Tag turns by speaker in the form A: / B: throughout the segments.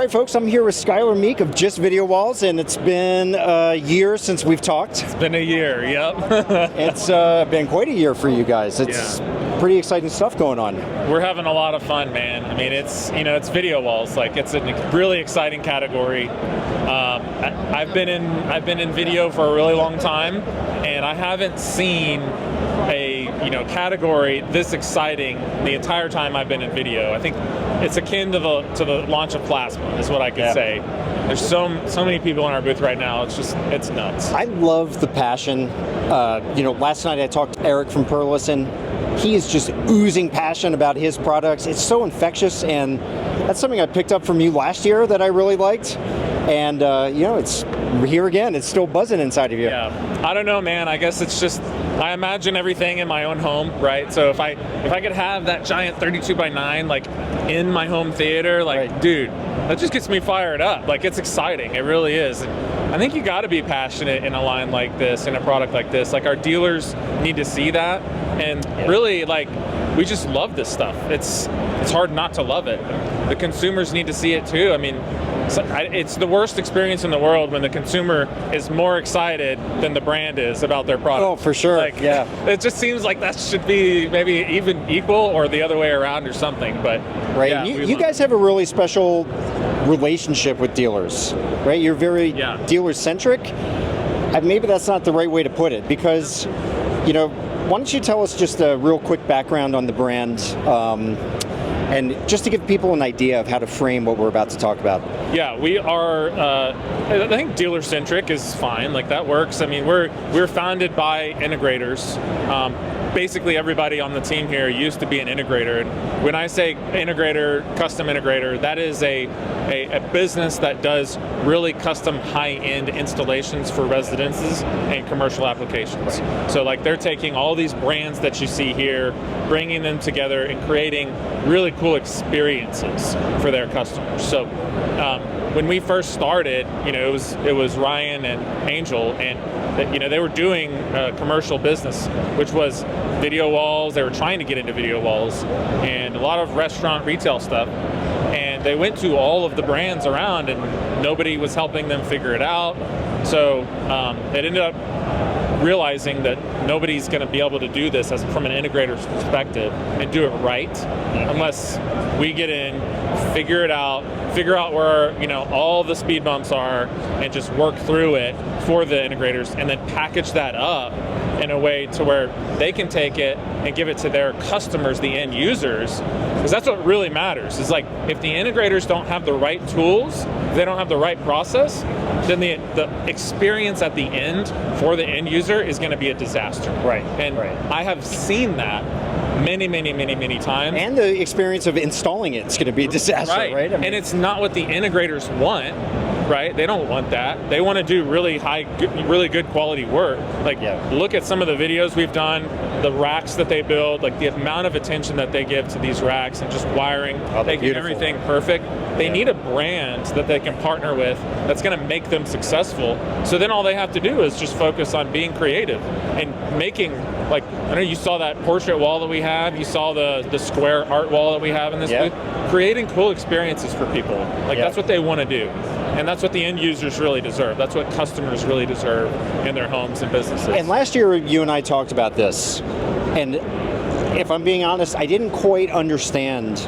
A: right, folks, I'm here with Skylar Meek of Just Video Walls, and it's been a year since we've talked.
B: It's been a year, yep.
A: It's been quite a year for you guys. It's pretty exciting stuff going on.
B: We're having a lot of fun, man. I mean, it's video walls. Like, it's a really exciting category. I've been in video for a really long time, and I haven't seen a category this exciting the entire time I've been in video. I think it's akin to the launch of Plasma, is what I could say. There's so many people in our booth right now. It's nuts.
A: I love the passion. Last night I talked to Eric from Perlison. He is just oozing passion about his products. It's so infectious, and that's something I picked up from you last year that I really liked. And it's here again. It's still buzzing inside of you.
B: Yeah, I don't know, man. I guess it's just, I imagine everything in my own home, right? So if I could have that giant 32x9 like in my home theater, like, dude, that just gets me fired up. Like, it's exciting. It really is. I think you got to be passionate in a line like this, in a product like this. Like, our dealers need to see that, and really, like, we just love this stuff. It's hard not to love it. The consumers need to see it too. I mean, it's the worst experience in the world when the consumer is more excited than the brand is about their product.
A: Oh, for sure.
B: Like, it just seems like that should be maybe even equal or the other way around or something. But
A: right,
B: yeah,
A: you guys have a really special relationship with dealers, right? You're very dealer-centric. Maybe that's not the right way to put it, because, why don't you tell us just a real quick background on the brand, and just to give people an idea of how to frame what we're about to talk about.
B: Yeah, we are, I think dealer-centric is fine, like that works. I mean, we're founded by integrators. Basically everybody on the team here used to be an integrator. And when I say integrator, custom integrator, that is a business that does really custom high-end installations for residences and commercial applications. So like, they're taking all these brands that you see here, bringing them together and creating really cool experiences for their customers. So when we first started, it was Ryan and Angel, and they were doing commercial business, which was video walls. They were trying to get into video walls and a lot of restaurant retail stuff. And they went to all of the brands around, and nobody was helping them figure it out. So it ended up realizing that nobody's going to be able to do this from an integrator's perspective and do it right unless we get in, figure out where all the speed bumps are, and just work through it for the integrators, and then package that up in a way to where they can take it and give it to their customers, the end users, because that's what really matters. Is like, if the integrators don't have the right tools, they don't have the right process, then the experience at the end for the end user is going to be a disaster.
A: Right.
B: And I have seen that many times.
A: And the experience of installing it is going to be a disaster, right?
B: I mean, and it's not what the integrators want, right? They don't want that. They want to do really good quality work. Like, look at some of the videos we've done, the racks that they build, like the amount of attention that they give to these racks and just wiring, making everything perfect. They need a brand that they can partner with that's going to make them successful. So then all they have to do is just focus on being creative and making, like, I know you saw that portrait wall that we have, you saw the square art wall that we have in this booth, creating cool experiences for people. Like, that's what they want to do. And that's what the end users really deserve. That's what customers really deserve in their homes and businesses.
A: And last year, you and I talked about this. And if I'm being honest, I didn't quite understand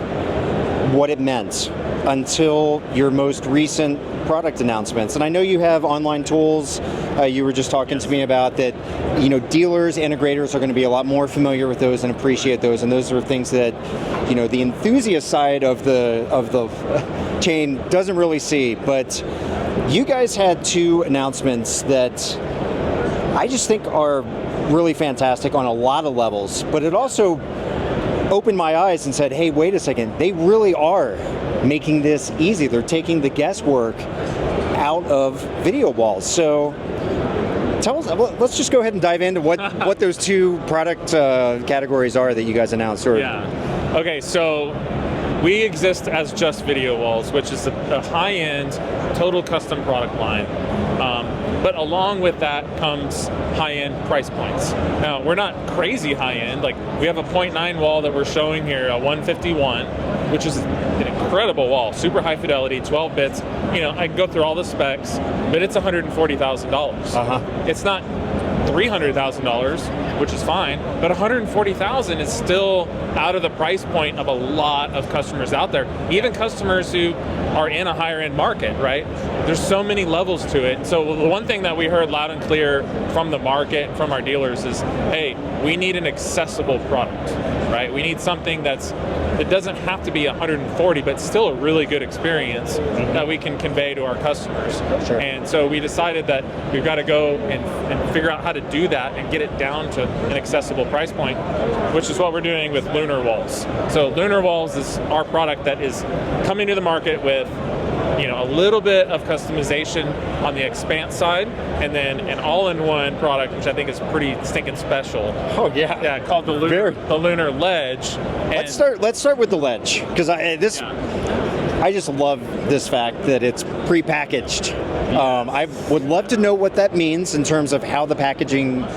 A: what it meant until your most recent product announcements. And I know you have online tools. You were just talking to me about that. Dealers, integrators are going to be a lot more familiar with those and appreciate those. And those are things that, the enthusiast side of the chain doesn't really see. But you guys had two announcements that I just think are really fantastic on a lot of levels. But it also opened my eyes and said, hey, wait a second, they really are making this easy. They're taking the guesswork out of video walls. So tell us, let's just go ahead and dive into what those two product categories are that you guys announced.
B: Okay, so we exist as Just Video Walls, which is a high-end, total custom product line. But along with that comes high-end price points. Now, we're not crazy high-end. Like, we have a 0.9 wall that we're showing here, a 151. which is an incredible wall, super high fidelity, 12 bits. I can go through all the specs, but it's $140,000. It's not $300,000, which is fine, but $140,000 is still out of the price point of a lot of customers out there, even customers who are in a higher end market, right? There's so many levels to it. So the one thing that we heard loud and clear from the market, from our dealers is, hey, we need an accessible product, right? We need something that doesn't have to be 140, but still a really good experience that we can convey to our customers.
A: Sure.
B: And so we decided that we've got to go and figure out how to do that and get it down to an accessible price point, which is what we're doing with Lunar Walls. So Lunar Walls is our product that is coming to the market with a little bit of customization on the Expanse side, and then an all-in-one product, which I think is pretty stinking special.
A: Oh yeah.
B: Yeah, called the Lunar Ledge.
A: Let's start with the Ledge, because I just love this fact that it's pre-packaged. I would love to know what that means in terms of how the packaging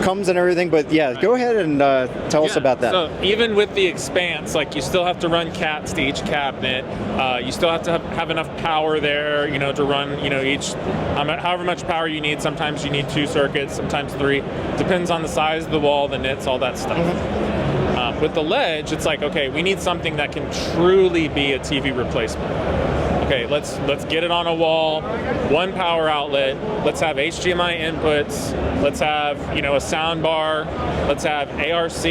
A: comes and everything, but yeah, go ahead and tell us about that.
B: So even with the Expanse, you still have to run cats to each cabinet. You still have to have enough power there, to run, each, however much power you need. Sometimes you need 2 circuits, sometimes 3. Depends on the size of the wall, the nits, all that stuff. With the Ledge, it's okay, we need something that can truly be a TV replacement. Okay, let's get it on a wall, 1 power outlet, let's have HDMI inputs, let's have, a sound bar, let's have ARC,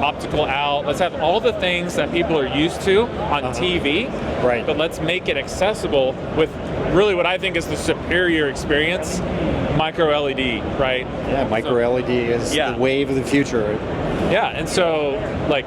B: optical out, let's have all the things that people are used to on TV,
A: right?
B: But let's make it accessible with really what I think is the superior experience, micro LED, right?
A: Yeah, micro LED is the wave of the future.
B: Yeah, and so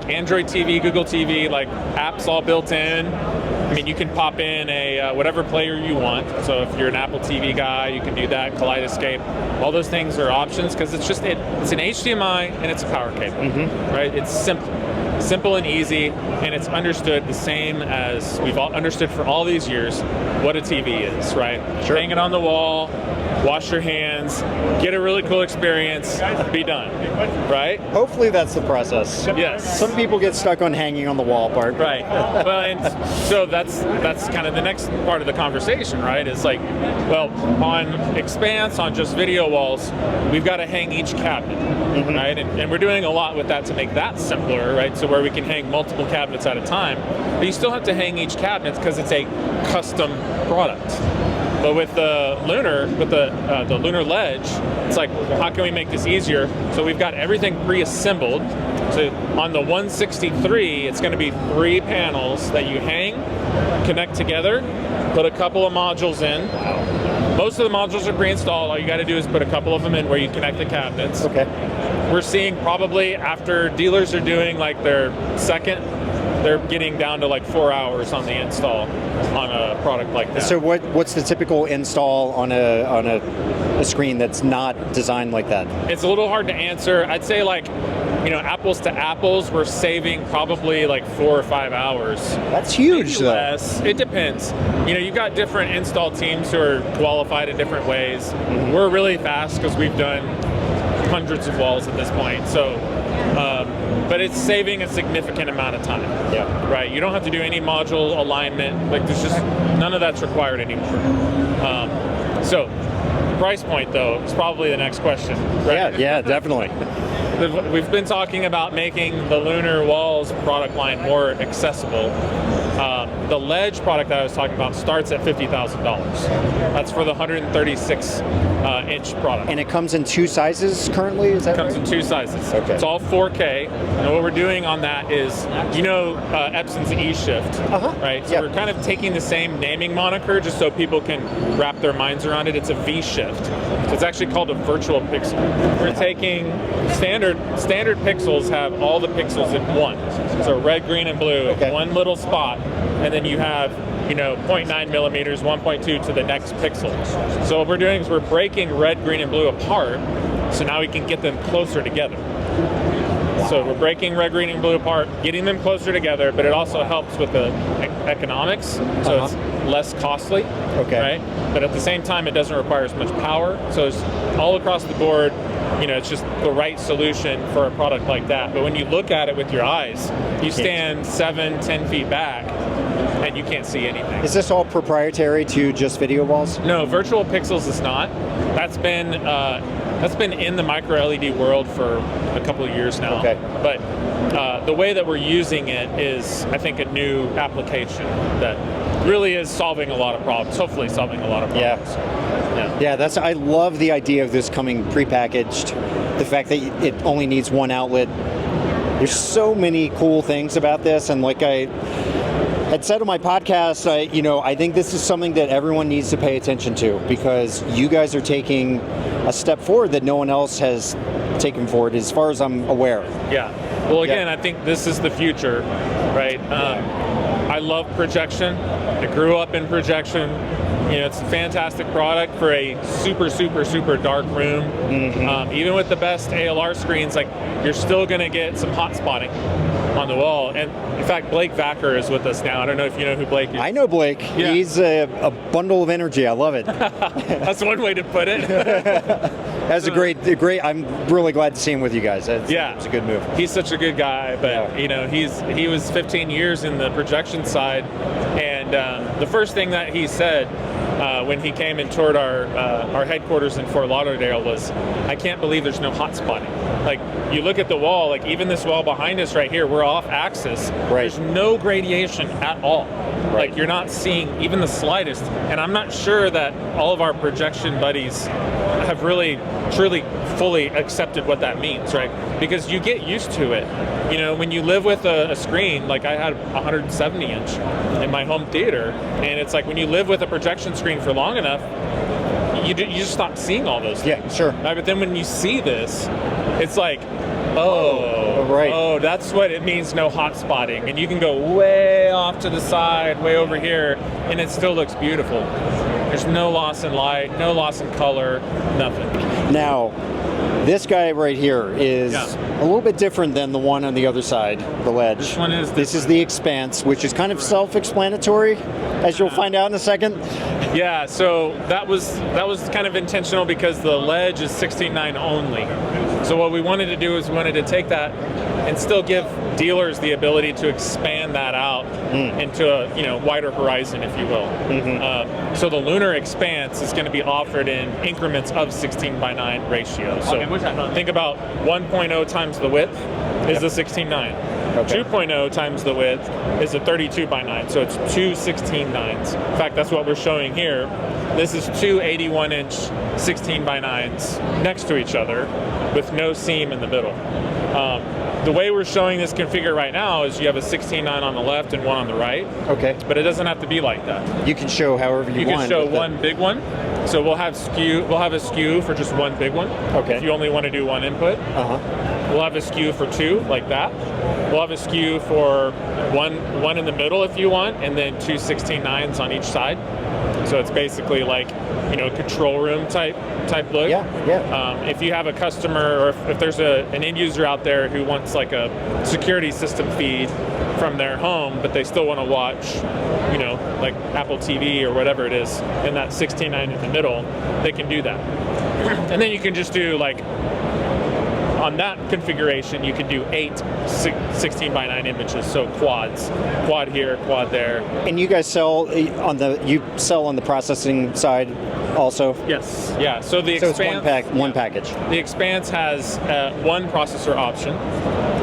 B: Android TV, Google TV, apps all built in. I mean, you can pop in a whatever player you want. So if you're an Apple TV guy, you can do that. Kaleidoscape, all those things are options because it's an HDMI and it's a power cable, right? It's simple and easy, and it's understood the same as we've all understood for all these years what a TV is, right?
A: Sure.
B: Hang it on the wall, wash your hands, get a really cool experience, be done, right?
A: Hopefully that's the process.
B: Yes.
A: Some people get stuck on hanging on the wall part.
B: Right. Well, and so that's kind of the next part of the conversation, right? Is on Expanse, on just video walls, we've got to hang each cabinet, right? And we're doing a lot with that to make that simpler, right? So where we can hang multiple cabinets at a time, but you still have to hang each cabinet because it's a custom product. But with the Lunar, with the Lunar Ledge, it's how can we make this easier? So we've got everything pre-assembled. So on the 163, it's going to be 3 panels that you hang, connect together, put a couple of modules in. Most of the modules are pre-installed. All you got to do is put a couple of them in where you connect the cabinets.
A: Okay.
B: We're seeing probably after dealers are doing their second, they're getting down to 4 hours on the install on a product like that.
A: So what's the typical install on a screen that's not designed like that?
B: It's a little hard to answer. I'd say apples to apples, we're saving probably 4 or 5 hours.
A: That's huge,
B: maybe
A: though.
B: Less. It depends. You've got different install teams who are qualified in different ways. We're really fast because we've done hundreds of walls at this point. So, but it's saving a significant amount of time.
A: Yeah.
B: Right. You don't have to do any module alignment. There's just none of that's required anymore. So, price point though is probably the next question. Right?
A: Yeah, definitely.
B: We've been talking about making the Lunar Walls product line more accessible. The Ledge product that I was talking about starts at $50,000. That's for the 136-inch product.
A: And it comes in 2 sizes currently, is that
B: Comes
A: right?
B: in 2 sizes.
A: Okay.
B: It's all 4K. And what we're doing on that is, Epson's E-Shift, right? So we're kind of taking the same naming moniker just so people can wrap their minds around it. It's a V-Shift. So it's actually called a virtual pixel. We're taking standard pixels have all the pixels in one. So red, green, and blue in one little spot. And then you have 0.9 millimeters, 1.2 to the next pixel. So what we're doing is we're breaking red, green, and blue apart, so now we can get them closer together. So we're breaking red, green, and blue apart, getting them closer together, but it also helps with the economics, so it's less costly, right? But at the same time, it doesn't require as much power, so it's all across the board, it's just the right solution for a product like that. But when you look at it with your eyes, you stand 7-10 feet back and you can't see anything.
A: Is this all proprietary to Just Video Walls?
B: No, Virtual Pixels is not. That's been in the micro LED world for a couple of years now.
A: Okay.
B: But the way that we're using it is, I think, a new application that really is solving a lot of problems. Hopefully, solving a lot of problems.
A: Yeah, I love the idea of this coming prepackaged. The fact that it only needs one outlet. There's so many cool things about this, and like I had said on my podcast, I think this is something that everyone needs to pay attention to, because you guys are taking a step forward that no one else has taken forward, as far as I'm aware.
B: Yeah. Well, again, I think this is the future, right? I love projection. I grew up in projection. It's a fantastic product for a super, super, super dark room. Even with the best ALR screens, like, you're still going to get some hot spotting on the wall. And in fact, Blake Vacker is with us now. I don't know if you know who Blake is.
A: I know Blake.
B: Yeah.
A: He's a bundle of energy. I love it.
B: That's one way to put it.
A: That's a great. I'm really glad to see him with you guys. It's a good move.
B: He's such a good guy, but he was 15 years in the projection side, and the first thing that he said when he came and toured our headquarters in Fort Lauderdale was, "I can't believe there's no hot spotting." Like, you look at the wall, like even this wall behind us right here, we're off axis.
A: Right.
B: There's no gradation at all.
A: Right.
B: Like, you're not seeing even the slightest. And I'm not sure that all of our projection buddies have really, truly, fully accepted what that means, right? Because you get used to it. When you live with a screen, like I had 170 inch in my home theater, and it's like when you live with a projection screen for long enough, you just stop seeing all those things.
A: Yeah, sure.
B: Right, but then when you see this, it's like,
A: right.
B: Oh, that's what it means, no hot spotting. And you can go way off to the side, way over here, and it still looks beautiful. There's no loss in light, no loss in color, nothing.
A: Now, this guy right here is a little bit different than the one on the other side, the ledge.
B: This one is
A: This is the Expanse, which is kind of self-explanatory, as you'll find out in a second.
B: Yeah, so that was kind of intentional, because the ledge is 16:9 only. So what we wanted to do is we wanted to take that and still give dealers the ability to expand that out into a wider horizon, if you will. So the Lunar Expanse is going to be offered in increments of 16:9 ratio. So think about 1.0 times the width is the 16:9.
A: Okay.
B: 2.0 times the width is a 32:9, so it's two 16:9s. In fact, that's what we're showing here. This is two 81-inch 16:9s next to each other with no seam in the middle. The way we're showing this configure right now is you have a 16:9 on the left and one on the right.
A: Okay.
B: But it doesn't have to be like that.
A: You can show however you want.
B: You can show one big one. So we'll have a SKU for just one big one.
A: Okay.
B: If you only want to do one input. We'll have a SKU for two, like that. We'll have a SKU for one in the middle if you want, and then two 16:9s on each side. So it's basically like, control room type look. If you have a customer, or if there's an end user out there who wants like a security system feed from their home, but they still want to watch, like Apple TV or whatever it is, in that 16:9 in the middle, they can do that. And then you can just do like, on that configuration, you can do 8 16:9 images, so quads, quad here, quad there.
A: And you guys sell on the processing side also?
B: Yes. Yeah. So the
A: So it's
B: Expanse,
A: one package.
B: The Expanse has one processor option,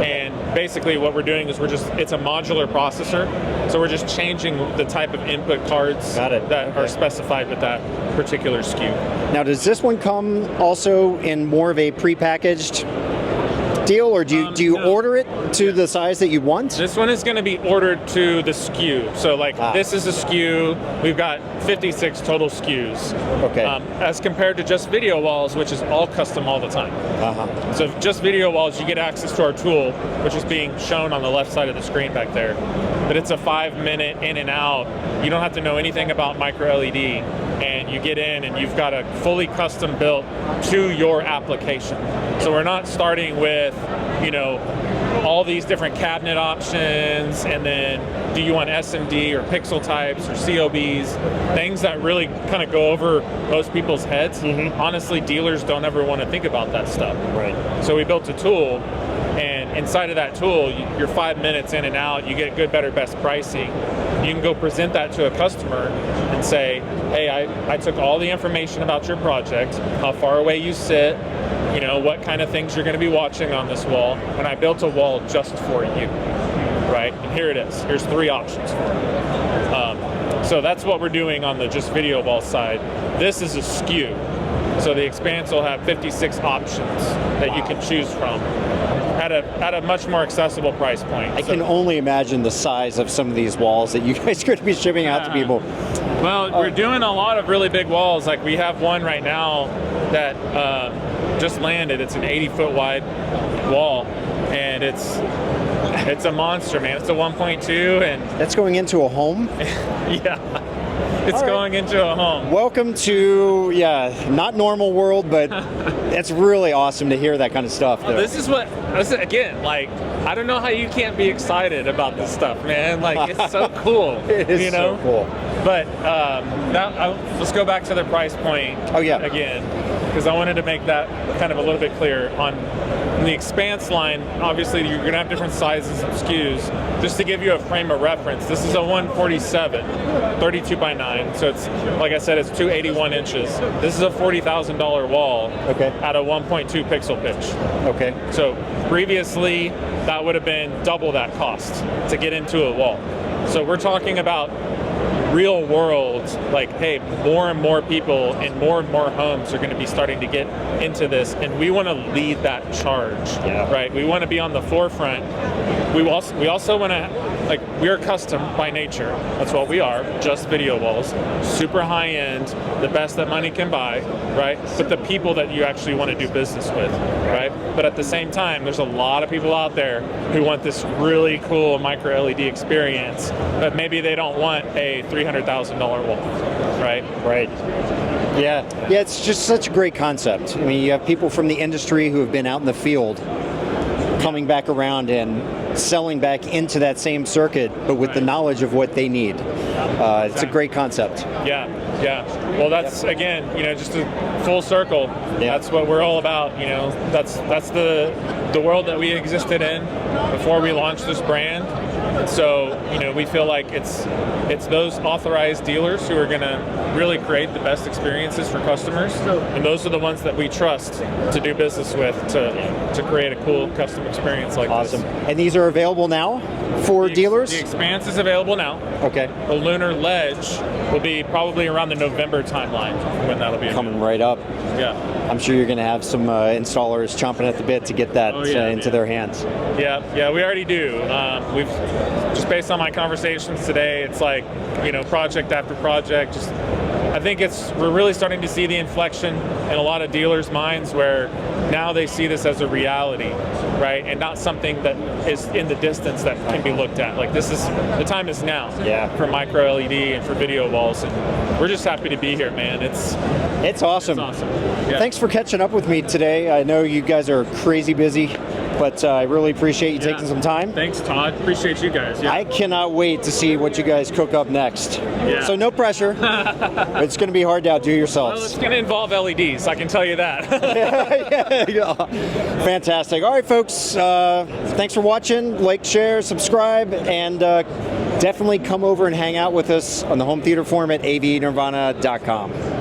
B: and basically what we're doing is it's a modular processor, so we're just changing the type of input cards that are specified with that particular SKU.
A: Now, does this one come also in more of a prepackaged deal, or do you
B: no.
A: order it to the size that you want?
B: This one is going to be ordered to the SKU. So this is a SKU. We've got 56 total SKUs.
A: Okay.
B: As compared to Just Video Walls, which is all custom all the time. So Just Video Walls, you get access to our tool, which is being shown on the left side of the screen back there. But it's a 5-minute in and out. You don't have to know anything about micro LED, and you get in and you've got a fully custom built to your application. So we're not starting with, you know, all these different cabinet options, and then do you want SMD or pixel types or COBs, things that really kind of go over most people's heads. Honestly, dealers don't ever want to think about that stuff.
A: Right.
B: So we built a tool, and inside of that tool, you're 5 minutes in and out, you get good, better, best pricing. You can go present that to a customer and say, hey, I took all the information about your project, how far away you sit, you know, what kind of things you're going to be watching on this wall, and I built a wall just for you, right? And here it is. Here's 3 options for it. So that's what we're doing on the just video wall side. This is a SKU. So the Expanse will have 56 options that you can choose from at a much more accessible price point.
A: I can only imagine the size of some of these walls that you guys are going to be shipping out to people.
B: Well, we're doing a lot of really big walls. Like we have one right now that just landed. It's an 80-foot wide wall, and it's a monster, man. It's a 1.2, and
A: That's going into a home?
B: yeah, it's
A: All right.
B: going into a home.
A: Welcome to, not normal world, but it's really awesome to hear that kind of stuff. Though.
B: This is again, like, I don't know how you can't be excited about this stuff, man. Like, it's so cool.
A: It is
B: you know?
A: so cool.
B: But let's go back to the price point.
A: Oh, yeah.
B: Again, because I wanted to make that kind of a little bit clear. On the Expanse line, obviously you're going to have different sizes of SKUs. Just to give you a frame of reference, this is a 147, 32 by 9. So it's, like I said, it's 281 inches. This is a $40,000 wall at a 1.2 pixel pitch.
A: Okay.
B: So previously, that would have been double that cost to get into a wall. So we're talking about real world, like, hey, more and more people and more homes are going to be starting to get into this, and we want to lead that charge, right? We want to be on the forefront. We also want to, like, we're custom by nature. That's what we are, just video walls, super high end, the best that money can buy, right? But the people that you actually want to do business with, right? But at the same time, there's a lot of people out there who want this really cool micro LED experience, but maybe they don't want a $300,000 wall, right?
A: Right. Yeah, it's just such a great concept. I mean, you have people from the industry who have been out in the field coming back around and selling back into that same circuit, but with the knowledge of what they need. It's a great concept.
B: Yeah. Well, that's, again, you know, just a full circle. That's what we're all about, you know. That's the world that we existed in before we launched this brand. So, you know, we feel like it's those authorized dealers who are going to really create the best experiences for customers, and those are the ones that we trust to do business with to create a cool custom experience like this.
A: Awesome. And these are available now for dealers?
B: The Expanse is available now.
A: Okay.
B: The Lunar Ledge will be probably around the November timeline when that'll be
A: Coming right up.
B: Yeah.
A: I'm sure you're going to have some installers chomping at the bit to get that into their hands.
B: Yeah, we already do. We've just based on my conversations today, it's like, you know, project after project. Just, I think we're really starting to see the inflection in a lot of dealers' minds where now they see this as a reality, right, and not something that is in the distance that can be looked at. Like, the time is now. For micro LED and for video walls, and we're just happy to be here, man. It's
A: awesome.
B: It's awesome. Yeah.
A: Thanks for catching up with me today. I know you guys are crazy busy, but I really appreciate you taking some time.
B: Thanks, Todd. Appreciate you guys.
A: I cannot wait to see what you guys cook up next. So no pressure. It's going to be hard to outdo yourselves.
B: Well, it's going to involve LEDs, I can tell you that.
A: Fantastic. All right, folks. Thanks for watching. Like, share, subscribe, and definitely come over and hang out with us on the Home Theater Forum at avnirvana.com.